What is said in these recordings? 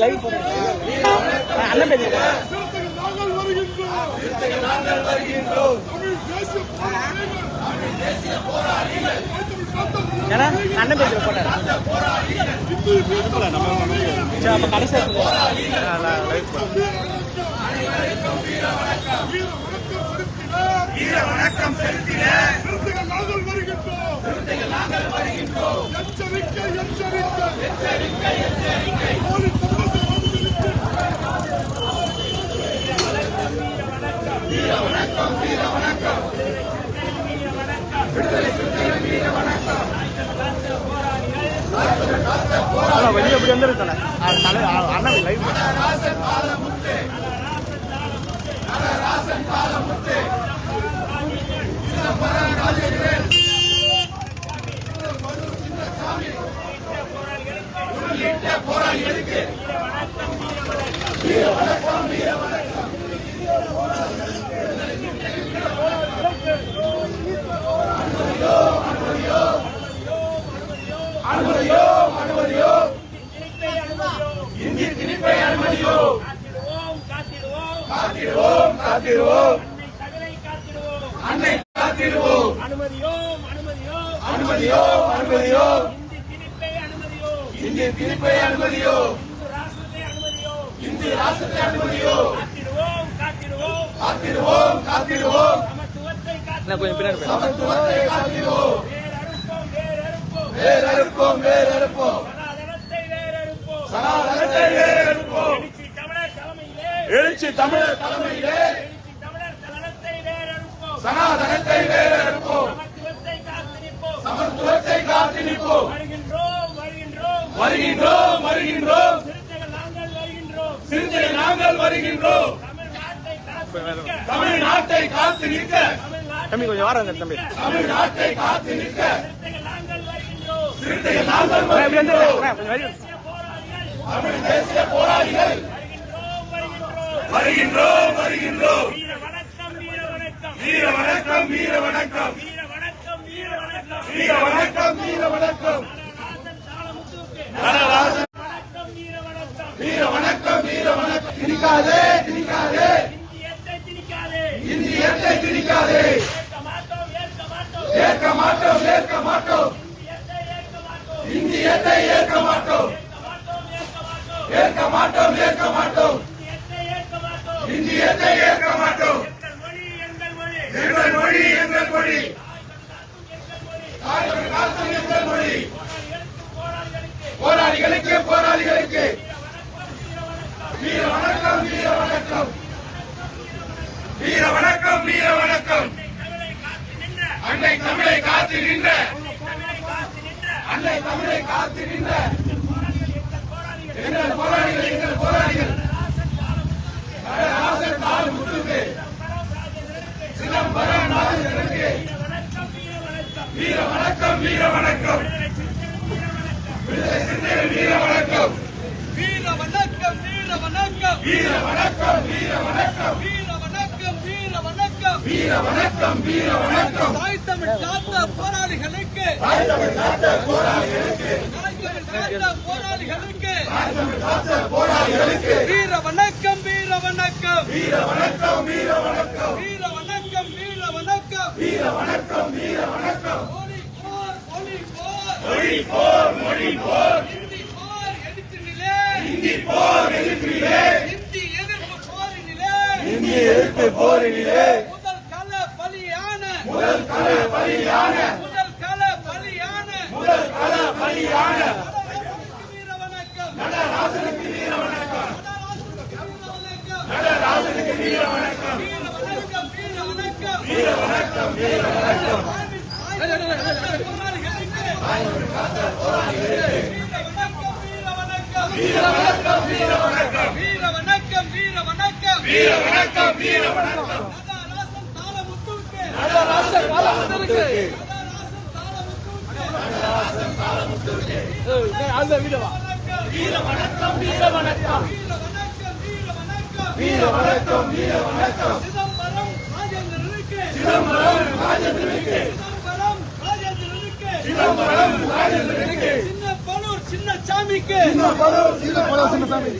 Live போடுறேன் அண்ணன் பேர் ஏன்னா அண்ணன் பேர் போட்டார் அப்ப கடைசி லைவ் வணக்கம் செலுத்தின நாங்கள் வருகின்றோம் எச்சரிக்கை எச்சரிக்கை எச்சரிக்கை வீர வணக்கம் வீர வணக்கம் வெளியே எப்படி வந்துருக்கல அண்ணன் லைவ் போராளிகளுக்கு வீர வணக்கம் வீர வணக்கம் அனுமதியோ அனுமதியோ இந்தி திணிப்பை அனுமதியோ காத்திடுவோம் காத்திடுவோம் அன்னை காத்திடுவோம் அனுமதியோ அனுமதியோ அனுமதியோ அனுமதியோ இந்திய திணிப்பை அனுமதியோ இந்திய ராஷ்டிரத்தை அனுமதியோ காத்திடுவோம் காத்திடுவோம் கொஞ்சம் பின்னாடி சமத்துவத்தை காத்திடுவோம் வேறறுப்போம் வேறறுப்போம் சனாதனத்தை வேறறுப்போம் எழுச்சி தமிழர் தலைமையிலே சனாதனத்தை வேறறுப்போம் சமத்துவத்தை காத்து நிற்போம் வருகின்றோம் வருகின்றோம் சிறுத்தைகள் நாங்கள் வருகின்றோம் தமிழ்நாட்டை காத்து நிற்க தம்பி கொஞ்சம் வாரம் தம்பி தமிழ்நாட்டை காத்து நிற்க சிறுத்தைகள் நாங்கள் வருகின்றோம் தமிழ் தேசிய போராளிகள் வருகின்றோம் வருகின்றோம் வீர வணக்கம் வீர வணக்கம் வீர வணக்கம் வீர வணக்கம் நடராசன் வீர வணக்கம் வீர வணக்கம் திணிக்காதே திணிக்காதே இந்தியத்தை திணிக்காதே ஏற்க மாட்டோம் ஏற்க மாட்டோம் இந்தியத்தை ஏற்க மாட்டோம் ஏற்க மாட்டோம் ஏற்க மாட்டோம் இந்தியத்தை ஏற்க மாட்டோம் எங்கள் மொழி எங்கள் மொழி எங்கள் மொழி போராளிகளுக்கு போராளிகளுக்கு வீர வணக்கம் வீர வணக்கம் வீர வணக்கம் வீர வணக்கம் அன்னை தமிழை காத்து நின்ற அன்னை தமிழை காத்து நின்ற எங்கள் போராளிகள் எங்கள் போராளிகள் நடராசன் கால் முத்துக்கு சிதம்பரம் நாதனுக்கு வீர வணக்கம் வீர வணக்கம் விடுதலை சிறுத்தைகள் வீர வணக்கம் வீர வணக்கம் வீர வணக்கம் வீர வணக்கம் வீர வணக்கம் வீர வணக்கம் வீர வணக்கம் வீர வணக்கம் வீர வணக்கம் தாய் தமிழ் காத்த போராளிகளுக்கு தாய் தமிழ் காத்த போராளிகளுக்கு தாய் தமிழ் காத்த போராளிகளுக்கு தாய் தமிழ் காத்த போராளிகளுக்கு வீர வணக்கம் வீர வணக்கம் வீர வணக்கம் வீர வணக்கம் வீர வணக்கம் வீர வணக்கம் வீர வணக்கம் வீர வணக்கம் மொழி போர் மொழி போர் மொழி போர் மொழி போர் இந்தி போர் எதிர்ப்பினிலே இந்தி போர் எதிர்ப்பிலே இந்தி எதிர்ப்பு போரினிலே இந்தி எதிர்ப்பு போரினிலே முதல் கள பலியான முதல் கள பலியான முதல் கள பலியான முதல் கள பலியான வீர வணக்கம் நடராசனுக்கு வீர வணக்கம் நடராசனுக்கு வீர நடராசனுக்கு வீர வணக்கம் வணக்கம் வீர வணக்கம் வீர வணக்கம் வீர வணக்கம் வீர வணக்கம் வீர வணக்கம் வீர வணக்கம் வீர வணக்கம் வீர வணக்கம் வீர வணக்கம் வீர வணக்கம் நடராசன் தாளமுத்துவுக்கு நடராசன் காலமுத்துக்கு நடராசன் தாளமுத்துவுக்கு வீர வணக்கம் வீர வணக்கம் வீர வணக்கம் வீர வணக்கம் சிதம்பரம் ராஜேந்திரனுக்கு சிதம்பரம் ராஜேந்திரனுக்கு சின்ன பலூர் சின்ன சாமிக்கு சின்ன பலூர் சின்ன சாமி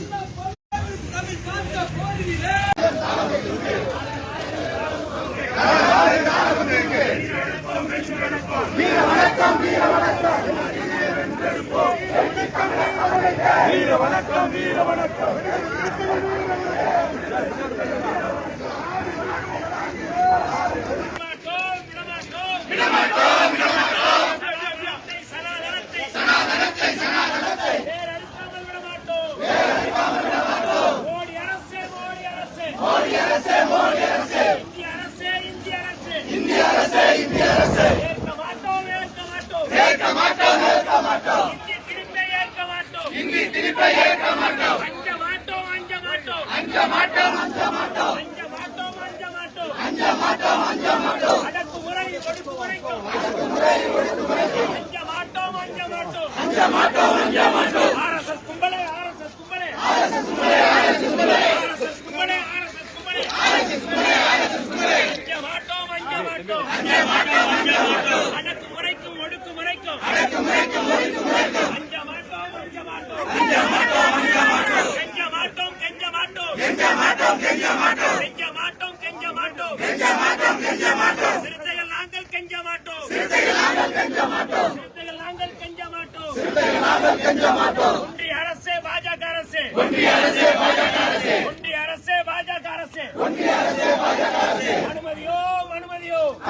ஒன்றிய அரசே பாஜக அரசே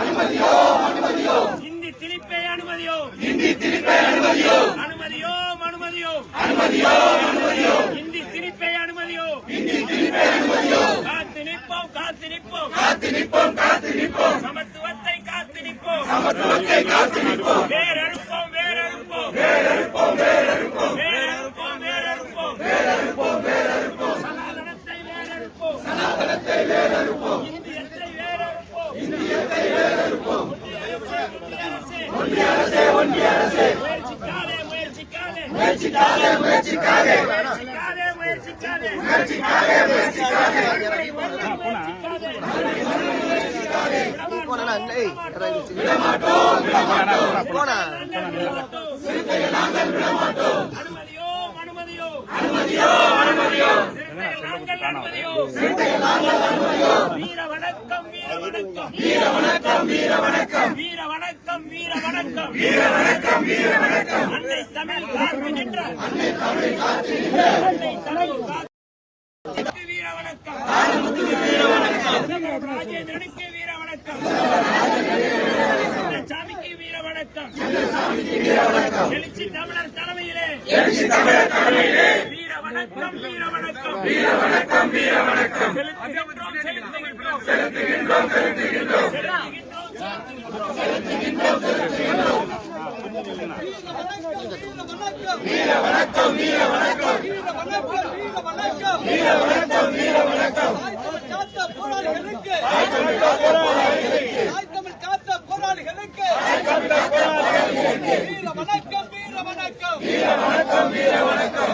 அனுமதியோ இந்தி திணிப்பை அனுமதியோ இந்தி திணிப்பை அனுமதியோ காத்து நிற்போம் சமத்துவத்தை காத்து நிற்போம் வேறறுப்போம் சனாதனத்தை வேறறுப்போம் இந்தியத்தை வேறறுப்போம் ஒன்றிய அரசே முயற்சிக்காதே அனுமதியோ வீர வணக்கம் அன்னை தமிழ் காத்து நின்ற வீர வணக்கம் ராஜேந்திரனுக்கு வீர வணக்கம் சாமிக்கு வீர வணக்கம் எழுச்சி தமிழர் தலைமையிலே வீர வணக்கம் செலுத்துகின்றோம் வீர வணக்கம் காத்த போராளிகளுக்கு காத்த போராளிகளுக்கு வீர வணக்கம்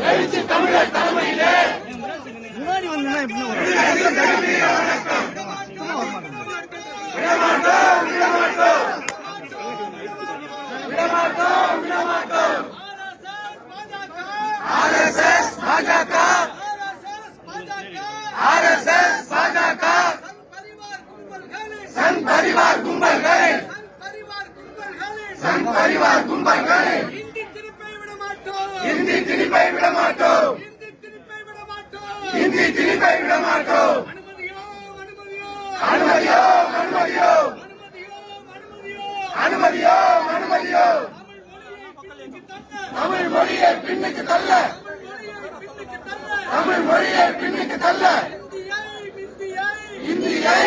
எழுச்சி தமிழர் தலைமையிலே வீர வணக்கம் முன்னாடி ஆர்எஸ்எஸ் பாஜக சங் பரிவார் கும்பல்களின் இந்தி திணிப்பை விட மாட்டோம் அனுமதியோ தமிழ் மொழியை பின்னுக்கு தள்ள இந்தியை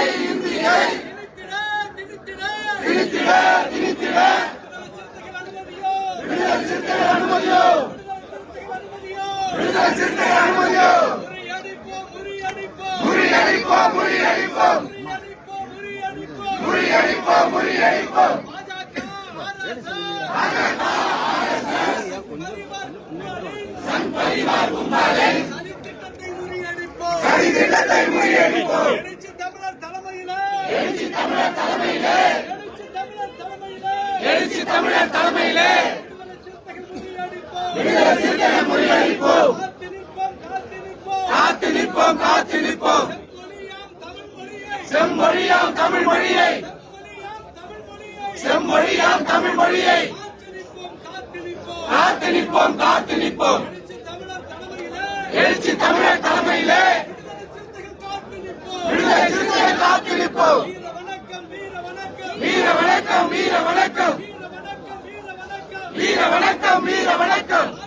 திணித்திட விடுதலை சிறுத்தைகள் அனுமதியோ முறியடிப்போம் சதித்திட்டத்தை முறியடிப்போம். எழுச்சி தமிழர் தலைமையிலே விடுதலை சிறுத்தைகள் முறியடிப்போம். காத்து நிற்போம். செம்மொழியாம் தமிழ் மொழியை காத்து நிற்போம். எழுச்சி தமிழர் தலைமையிலே விடுதலை சிறுத்தைகள் காத்து நிற்போம். வீர வணக்கம்.